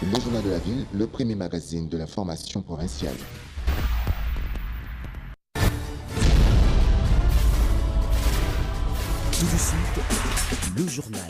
Le Journal de la Ville, le premier magazine de l'information provinciale. Tout de suite, le journal.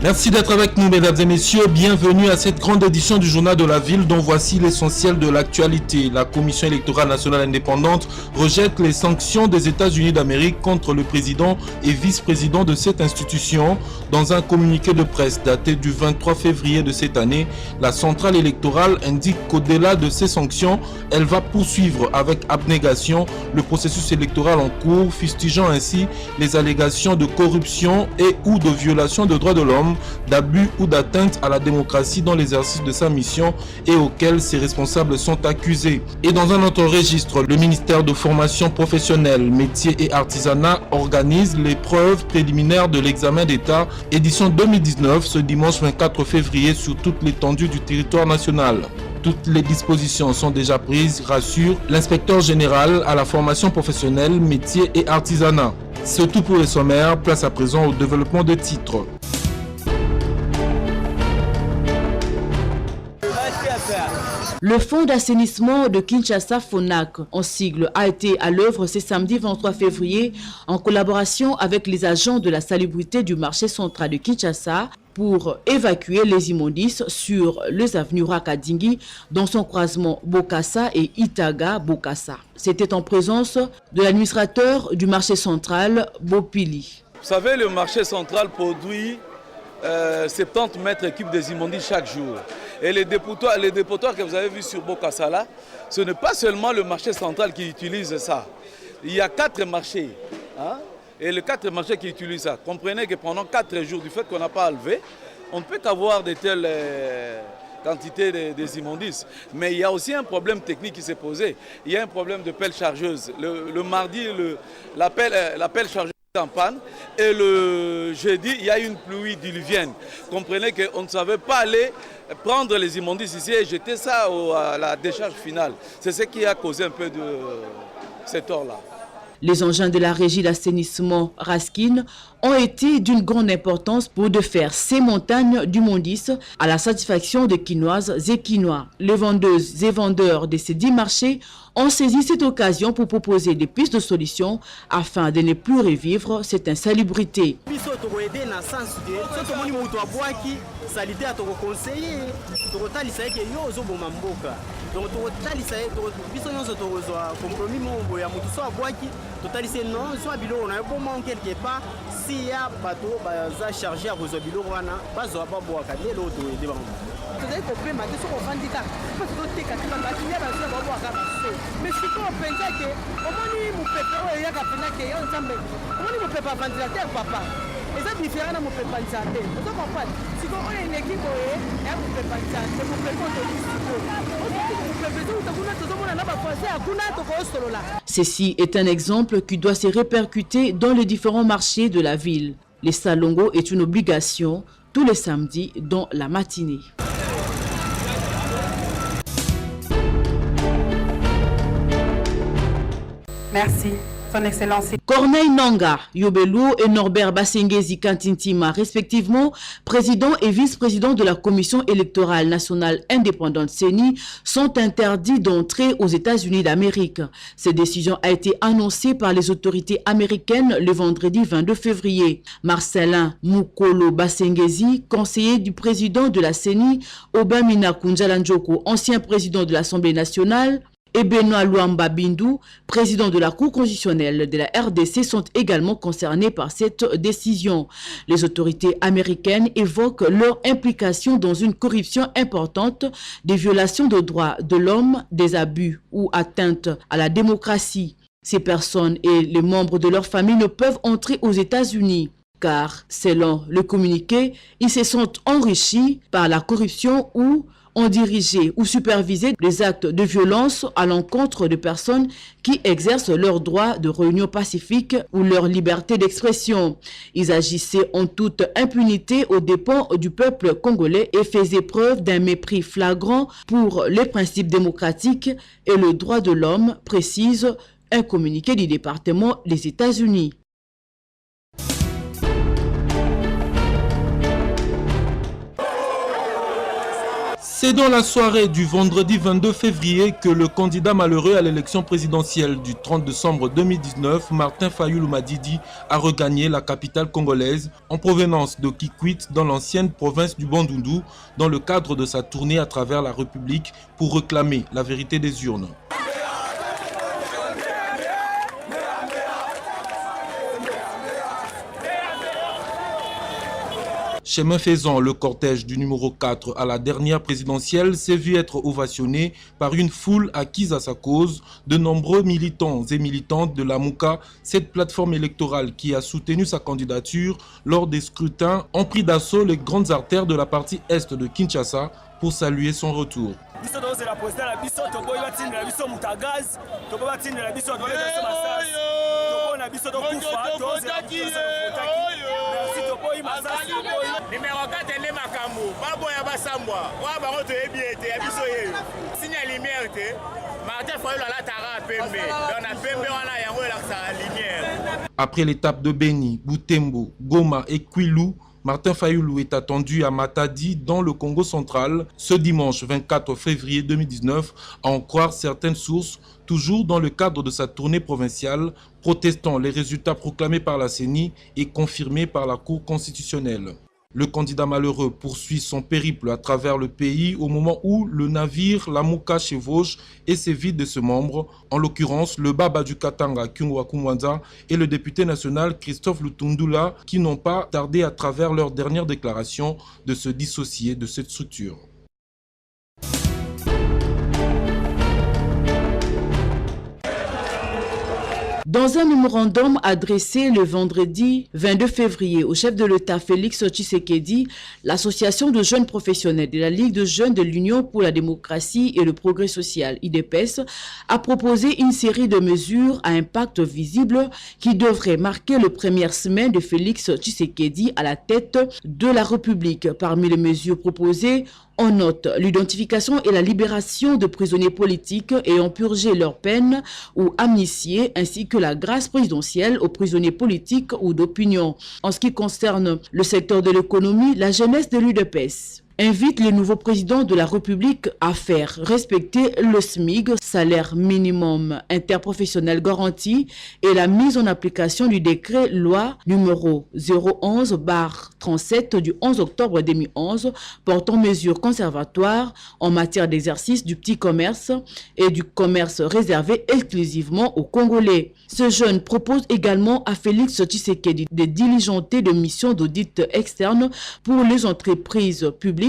Merci d'être avec nous, mesdames et messieurs. Bienvenue à cette grande édition du Journal de la Ville dont voici l'essentiel de l'actualité. La Commission électorale nationale indépendante rejette les sanctions des États-Unis d'Amérique contre le président et vice-président de cette institution. Dans un communiqué de presse daté du 23 février de cette année, la centrale électorale indique qu'au-delà de ces sanctions, elle va poursuivre avec abnégation le processus électoral en cours, fustigeant ainsi les allégations de corruption et ou de violation de droits de l'homme, d'abus ou d'atteinte à la démocratie dans l'exercice de sa mission et auxquels ses responsables sont accusés. Et dans un autre registre, le ministère de formation professionnelle, métiers et artisanat organise l'épreuve préliminaire de l'examen d'État édition 2019 ce dimanche 24 février sur toute l'étendue du territoire national. Toutes les dispositions sont déjà prises, rassure l'inspecteur général à la formation professionnelle, métiers et artisanat. C'est tout pour les sommaires, place à présent au développement de titres. Le fonds d'assainissement de Kinshasa, FONAC, en sigle, a été à l'œuvre ce samedi 23 février en collaboration avec les agents de la salubrité du marché central de Kinshasa pour évacuer les immondices sur les avenues Rakadingi dans son croisement Bokassa et Itaga-Bokassa. C'était en présence de l'administrateur du marché central, Bopili. Vous savez, le marché central produit 70 mètres cubes des immondices chaque jour. Et les dépotoirs que vous avez vus sur Bokassa là, ce n'est pas seulement le marché central qui utilise ça. Il y a 4 marchés. Et les 4 marchés qui utilisent ça. Comprenez que pendant 4 jours, du fait qu'on n'a pas enlevé, on ne peut qu'avoir de telles quantités des immondices. Mais il y a aussi un problème technique qui s'est posé. Il y a un problème de pelle chargeuse. Le mardi, la pelle chargeuse en panne et le jeudi il y a une pluie diluvienne. Comprenez qu'on ne savait pas aller prendre les immondices ici et jeter ça à la décharge finale. C'est ce qui a causé un peu de cet tort-là. Les engins de la régie d'assainissement Raskin ont été d'une grande importance pour de faire ces montagnes d'immondices à la satisfaction des Quinoises et Quinois. Les vendeuses et vendeurs de ces 10 marchés ont saisi cette occasion pour proposer des pistes de solutions afin de ne plus revivre cette insalubrité. Ceci est un exemple qui doit se répercuter dans les différents marchés de la ville. Les salongos est une obligation tous les samedis dans la matinée. Merci. Son Excellence. Corneille Nanga, Yobelo et Norbert Basengezi Kantintima, respectivement président et vice-président de la Commission électorale nationale indépendante CENI, sont interdits d'entrer aux États-Unis d'Amérique. Cette décision a été annoncée par les autorités américaines le vendredi 22 février. Marcelin Mukolo Basengezi, conseiller du président de la CENI, Obamina Kunjalanjoko, ancien président de l'Assemblée nationale, et Benoît Luamba Bindu, président de la Cour constitutionnelle de la RDC, sont également concernés par cette décision. Les autorités américaines évoquent leur implication dans une corruption importante, des violations de droits de l'homme, des abus ou atteintes à la démocratie. Ces personnes et les membres de leur famille ne peuvent entrer aux États-Unis, car, selon le communiqué, ils se sont enrichis par la corruption ou ont dirigé ou supervisé des actes de violence à l'encontre de personnes qui exercent leur droit de réunion pacifique ou leur liberté d'expression. Ils agissaient en toute impunité aux dépens du peuple congolais et faisaient preuve d'un mépris flagrant pour les principes démocratiques et le droit de l'homme, précise un communiqué du département des États-Unis. C'est dans la soirée du vendredi 22 février que le candidat malheureux à l'élection présidentielle du 30 décembre 2019, Martin Fayulu Madidi, a regagné la capitale congolaise en provenance de Kikwit dans l'ancienne province du Bandundu dans le cadre de sa tournée à travers la République pour réclamer la vérité des urnes. Chemin faisant, le cortège du numéro 4 à la dernière présidentielle s'est vu être ovationné par une foule acquise à sa cause. De nombreux militants et militantes de la Mouka, cette plateforme électorale qui a soutenu sa candidature lors des scrutins, ont pris d'assaut les grandes artères de la partie est de Kinshasa pour saluer son retour. Numéro 4 est Makambo, Babo Yabasambwa, Wabarote Ebiete, Abisoye. Signe la lumière, Martin Fayulu la Tara Pembe, dans la Pembe, on a Yango la lumière. Après l'étape de Beni, Butembo, Goma et Kwilu, Martin Fayulu est attendu à Matadi dans le Congo central ce dimanche 24 février 2019, à en croire certaines sources, toujours dans le cadre de sa tournée provinciale, protestant les résultats proclamés par la CENI et confirmés par la Cour constitutionnelle. Le candidat malheureux poursuit son périple à travers le pays au moment où le navire La Mouka chevauche et s'évite de ses membres, en l'occurrence le Baba du Katanga Kyungwa Kumwanza et le député national Christophe Lutundula qui n'ont pas tardé à travers leur dernière déclaration de se dissocier de cette structure. Dans un mémorandum adressé le vendredi 22 février au chef de l'État Félix Tshisekedi, l'association de jeunes professionnels de la Ligue de jeunes de l'Union pour la démocratie et le progrès social, IDPS, a proposé une série de mesures à impact visible qui devraient marquer la première semaine de Félix Tshisekedi à la tête de la République. Parmi les mesures proposées, on note l'identification et la libération de prisonniers politiques ayant purgé leur peine ou amnistiés, ainsi que la grâce présidentielle aux prisonniers politiques ou d'opinion. En ce qui concerne le secteur de l'économie, la jeunesse de l'UDPS invite le nouveau président de la République à faire respecter le SMIG, salaire minimum interprofessionnel garanti, et la mise en application du décret loi numéro 011/37 du 11 octobre 2011 portant mesures conservatoires en matière d'exercice du petit commerce et du commerce réservé exclusivement aux Congolais. Ce jeune propose également à Félix Tshisekedi de diligenter des missions d'audit externe pour les entreprises publiques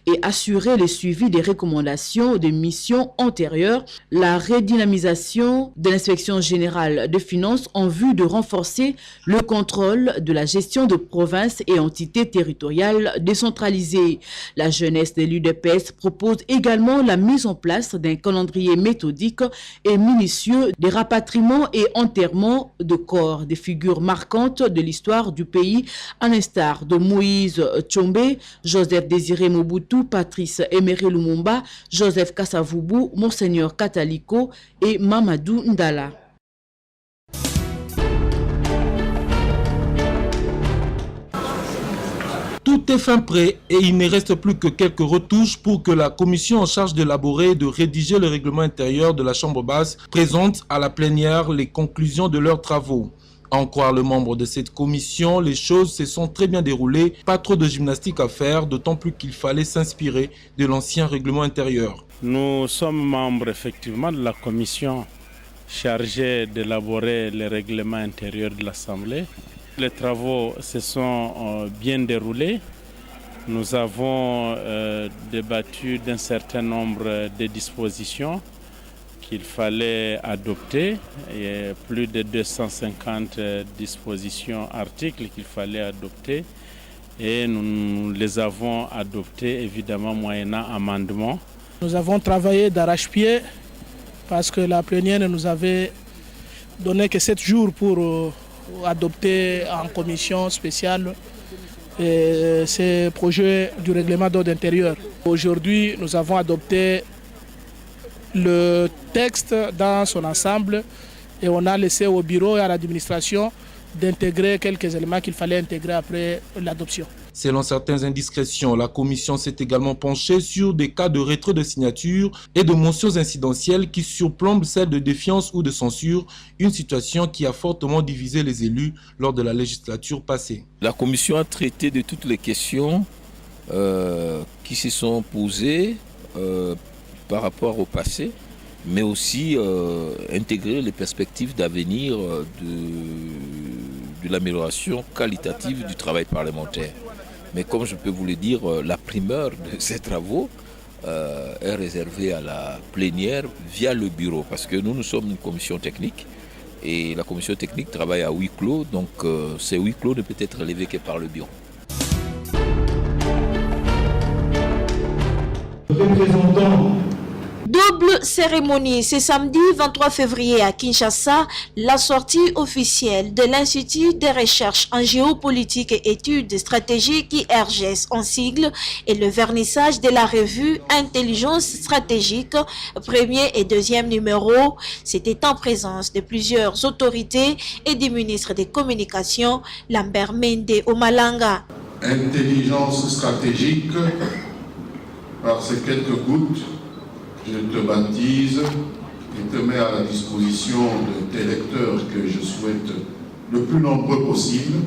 et assurer le suivi des recommandations de missions antérieures, la redynamisation de l'inspection générale des finances en vue de renforcer le contrôle de la gestion de provinces et entités territoriales décentralisées. La jeunesse de l'UDPS propose également la mise en place d'un calendrier méthodique et minutieux des rapatriements et enterrements de corps des figures marquantes de l'histoire du pays, à l'instar de Moïse Tshombe, Joseph Désiré Mobutu, Patrice Emery Lumumba, Joseph Kasavubu, Monseigneur Kataliko et Mamadou Ndala. Tout est fin prêt et il ne reste plus que quelques retouches pour que la commission en charge d'élaborer et de rédiger le règlement intérieur de la Chambre basse présente à la plénière les conclusions de leurs travaux. À en croire le membre de cette commission, les choses se sont très bien déroulées, pas trop de gymnastique à faire, d'autant plus qu'il fallait s'inspirer de l'ancien règlement intérieur. Nous sommes membres effectivement de la commission chargée d'élaborer le règlement intérieur de l'Assemblée. Les travaux se sont bien déroulés. Nous avons débattu d'un certain nombre de dispositions qu'il fallait adopter. Il y a plus de 250 dispositions, articles qu'il fallait adopter. et nous les avons adoptés évidemment moyennant amendement. Nous avons travaillé d'arrache-pied parce que la plénière nous avait donné que 7 jours pour adopter en commission spéciale ces projets du règlement d'ordre intérieur. Aujourd'hui, nous avons adopté le texte dans son ensemble et on a laissé au bureau et à l'administration d'intégrer quelques éléments qu'il fallait intégrer après l'adoption. Selon certaines indiscrétions, la commission s'est également penchée sur des cas de retrait de signature et de mentions incidentielles qui surplombent celles de défiance ou de censure, une situation qui a fortement divisé les élus lors de la législature passée. La commission a traité de toutes les questions qui se sont posées par rapport au passé, mais aussi intégrer les perspectives d'avenir de l'amélioration qualitative du travail parlementaire. Mais comme je peux vous le dire, la primeur de ces travaux est réservée à la plénière via le bureau, parce que nous sommes une commission technique et la commission technique travaille à huis clos, donc ces huis clos ne peut être levé que par le bureau. Double cérémonie, c'est samedi 23 février à Kinshasa, la sortie officielle de l'Institut de recherche en géopolitique et études stratégiques IRGES en sigle et le vernissage de la revue Intelligence stratégique, premier et deuxième numéro. C'était en présence de plusieurs autorités et du ministre des Communications, Lambert Mende Omalanga. Intelligence stratégique, par ces quelques gouttes, je te baptise et te mets à la disposition de tes lecteurs que je souhaite le plus nombreux possible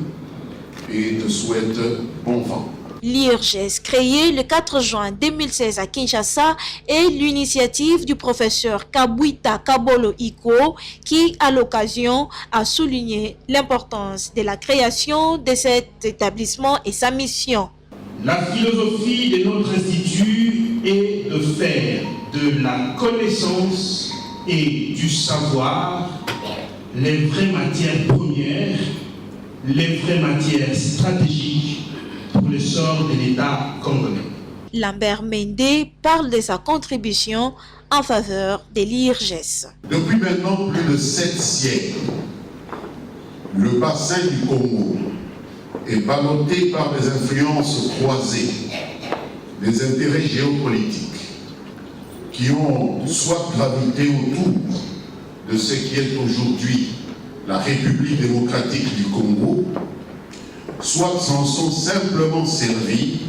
et te souhaite bon vent. L'IRGES, créé le 4 juin 2016 à Kinshasa, est l'initiative du professeur Kabuita Kabolo Iko qui, à l'occasion, a souligné l'importance de la création de cet établissement et sa mission. La philosophie de notre institut est de faire de la connaissance et du savoir les vraies matières premières, les vraies matières stratégiques pour le sort de l'État congolais. Lambert Mende parle de sa contribution en faveur de l'IRGES. Depuis maintenant plus de 7 siècles, le bassin du Congo est ballotté par des influences croisées, des intérêts géopolitiques qui ont soit gravité autour de ce qui est aujourd'hui la République démocratique du Congo, soit s'en sont simplement servis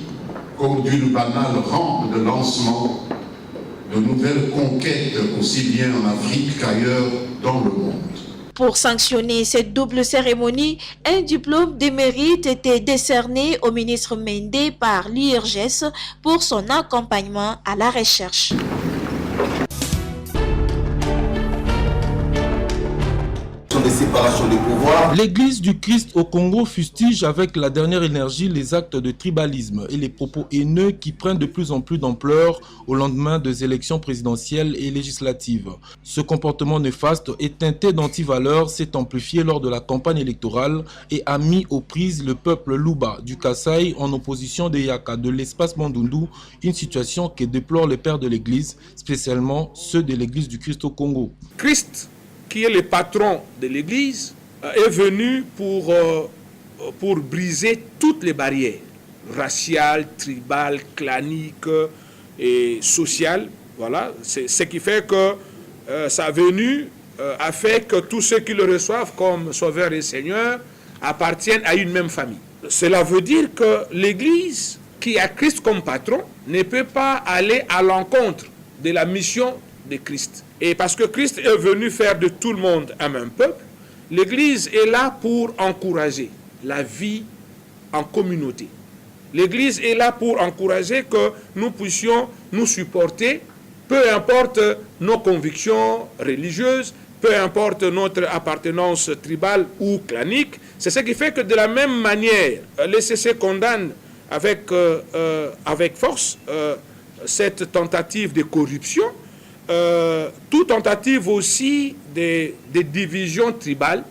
comme d'une banale rampe de lancement de nouvelles conquêtes aussi bien en Afrique qu'ailleurs dans le monde. Pour sanctionner cette double cérémonie, un diplôme de mérite était décerné au ministre Mende par l'IRGES pour son accompagnement à la recherche. L'Église du Christ au Congo fustige avec la dernière énergie les actes de tribalisme et les propos haineux qui prennent de plus en plus d'ampleur au lendemain des élections présidentielles et législatives. Ce comportement néfaste et teinté d'antivaleurs s'est amplifié lors de la campagne électorale et a mis aux prises le peuple Luba du Kasaï en opposition des Yaka de l'espace Bandundu, une situation que déplorent les pères de l'Église, spécialement ceux de l'Église du Christ au Congo. Christ, qui est le patron de l'Église, est venu pour briser toutes les barrières raciales, tribales, claniques et sociales. Voilà. C'est ce qui fait que sa venue a fait que tous ceux qui le reçoivent comme Sauveur et Seigneur appartiennent à une même famille. Cela veut dire que l'Église, qui a Christ comme patron, ne peut pas aller à l'encontre de la mission de Christ. Et parce que Christ est venu faire de tout le monde un même peuple, l'Église est là pour encourager la vie en communauté. L'Église est là pour encourager que nous puissions nous supporter, peu importe nos convictions religieuses, peu importe notre appartenance tribale ou clanique. C'est ce qui fait que de la même manière, l'ECC condamne avec force cette tentative de corruption, toute tentative aussi des divisions tribales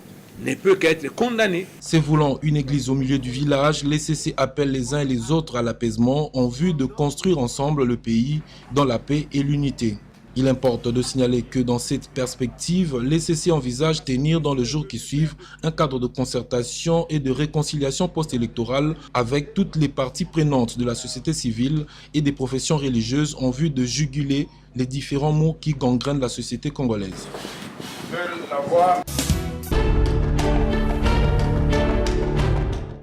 ne peut qu'être condamné. Se voulant une église au milieu du village, les CC appellent les uns et les autres à l'apaisement en vue de construire ensemble le pays dans la paix et l'unité. Il importe de signaler que dans cette perspective, les CC envisagent tenir dans les jours qui suivent un cadre de concertation et de réconciliation post-électorale avec toutes les parties prenantes de la société civile et des professions religieuses en vue de juguler les différents maux qui gangrènent la société congolaise.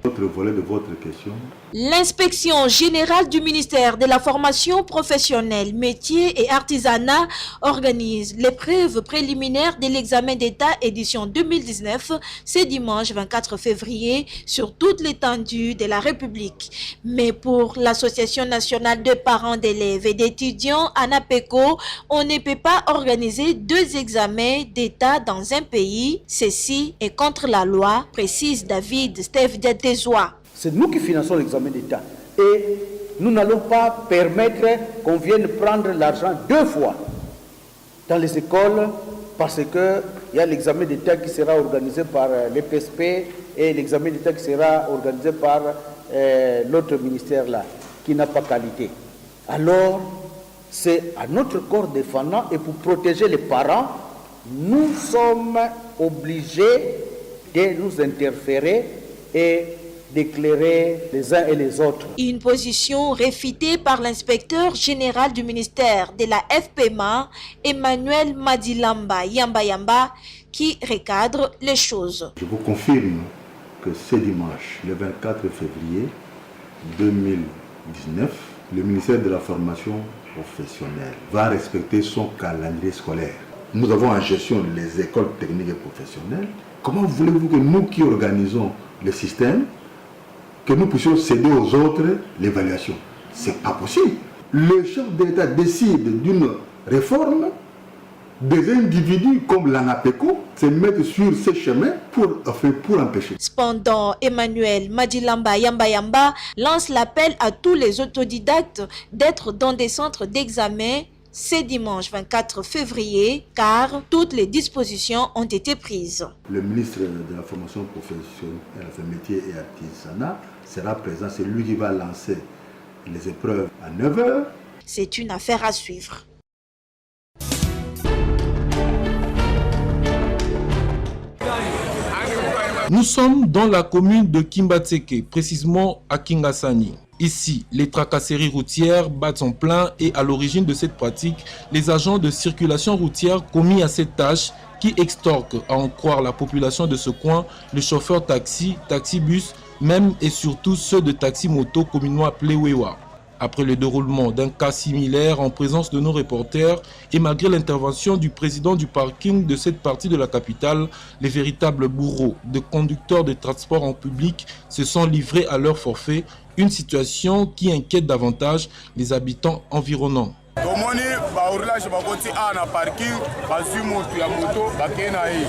Autre volet de votre question. L'inspection générale du ministère de la formation professionnelle, métiers et artisanat organise l'épreuve préliminaire de l'examen d'État édition 2019 ce dimanche 24 février sur toute l'étendue de la République. Mais pour l'Association nationale de parents d'élèves et d'étudiants ANAPECO, on ne peut pas organiser 2 examens d'État dans un pays. Ceci est contre la loi, précise David Steve Diatezoa. C'est nous qui finançons l'examen d'État. Et nous n'allons pas permettre qu'on vienne prendre l'argent 2 fois dans les écoles parce qu'il y a l'examen d'État qui sera organisé par l'EPSP et l'examen d'État qui sera organisé par l'autre ministère là, qui n'a pas qualité. Alors, c'est à notre corps défendant et pour protéger les parents, nous sommes obligés de nous interférer et d'éclairer les uns et les autres. Une position réfutée par l'inspecteur général du ministère de la FPMA, Emmanuel Madilamba Yamba, qui recadre les choses. Je vous confirme que ce dimanche, le 24 février 2019, le ministère de la formation professionnelle va respecter son calendrier scolaire. Nous avons en gestion les écoles techniques et professionnelles. Comment voulez-vous que nous qui organisons le système, que nous puissions céder aux autres l'évaluation? C'est pas possible. Le chef d'État décide d'une réforme, des individus comme l'ANAPECO se mettent sur ce chemin pour empêcher. Cependant, Emmanuel Madilamba Yamba lance l'appel à tous les autodidactes d'être dans des centres d'examen ce dimanche 24 février, car toutes les dispositions ont été prises. Le ministre de la formation professionnelle, métiers et artisanat sera présent. C'est lui qui va lancer les épreuves à 9h. C'est une affaire à suivre. Nous sommes dans la commune de Kimbatseke, précisément à Kingasani. Ici, les tracasseries routières battent en plein et à l'origine de cette pratique, les agents de circulation routière commis à cette tâche qui extorquent, à en croire la population de ce coin, les chauffeurs taxi, taxi-bus, même et surtout ceux de taxi-moto communément appelés Wewa. Après le déroulement d'un cas similaire en présence de nos reporters et malgré l'intervention du président du parking de cette partie de la capitale, les véritables bourreaux de conducteurs de transport en public se sont livrés à leur forfait, une situation qui inquiète davantage les habitants environnants. tomoni baourlage bakoti a na parking bazwi moto ya moto bakei na ye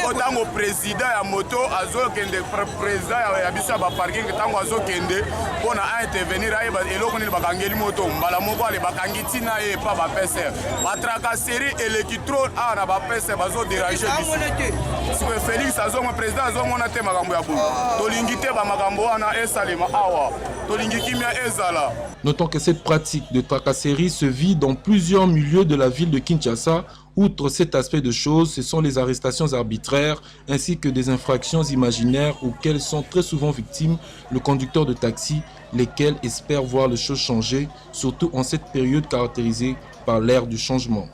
so ntango président ya moto azokende président ya biso ya baparking ntango azokende mpona aintervenir ayeba eloko nini bakangeli moto mbala moko ale bakangi ntina ye pa bapeser batrakaseri eleki tro awa na bapeser bazoderange biso sikoe félix azomona président azomona te makambo ya boye tolingi te bamakambo wana esalema awa tolingi kimia ezala. Notons que cette pratique de tracasserie se vit dans plusieurs milieux de la ville de Kinshasa. Outre cet aspect de choses, ce sont les arrestations arbitraires ainsi que des infractions imaginaires auxquelles sont très souvent victimes le conducteur de taxi, lesquels espèrent voir les choses changer, surtout en cette période caractérisée par l'ère du changement.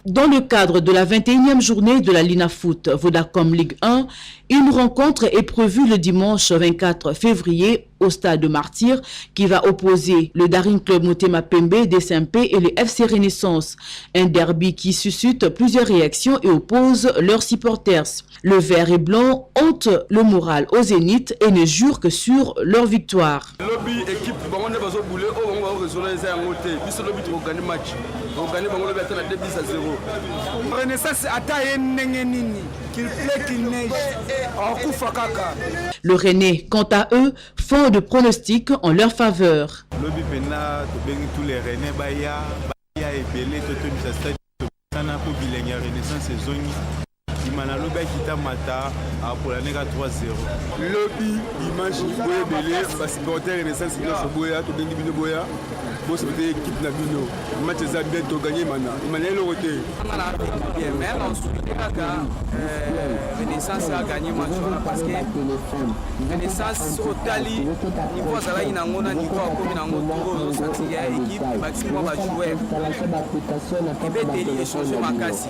Dans le cadre de la 21e journée de la Linafoot Vodacom Ligue 1, une rencontre est prévue le dimanche 24 février au stade de Martyr qui va opposer le Daring Club Motema Pembe d'SMP et le FC Renaissance. Un derby qui suscite plusieurs réactions et oppose leurs supporters. Le vert et blanc ont le moral au zénith et ne jurent que sur leur victoire. On gagne bango le à 2 buts à 0. Renaissance ataye nini qu'il plaît qu'il neige. Le Rennais, quant à eux, font de pronostics en leur faveur. Lobi pena to bengi tous les Rennais baya et belé to bisa stade sana ko bilenga Renaissance zoni. Imana lobi kita mata pour la nega 3-0. Lobi dimanche boye belé parce que supporter Renaissance no boya to bengi bino boya. Bon c'est peut-être équipe na bino. Match za bien to gagner mana. Imana le côté. Bien même en souhaité Renaissance a gagné match parce que Renaissance au Tali niveau ça ina ngona niveau comme na ngoto senti ya équipe maximum va jouer. Et ben délire changer makasi.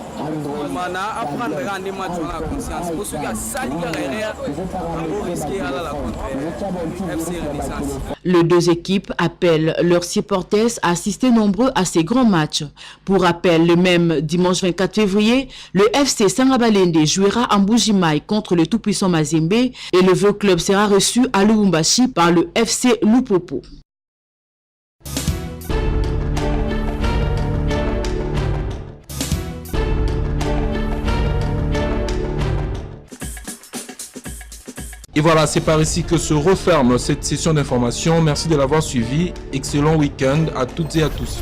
Mana apprendre à rendre match en conscience. Pour ceux qui a sali carrière pour risquer à la contre FC Renaissance. Les deux équipes appellent leurs supporters à assister nombreux à ces grands matchs. Pour rappel, le même dimanche 24 février, le FC Sangabalende jouera en Mbuji-Mayi contre le tout-puissant Mazembe et le vieux club sera reçu à Lubumbashi par le FC Lupopo. Et voilà, c'est par ici que se referme cette session d'information. Merci de l'avoir suivi. Excellent week-end à toutes et à tous.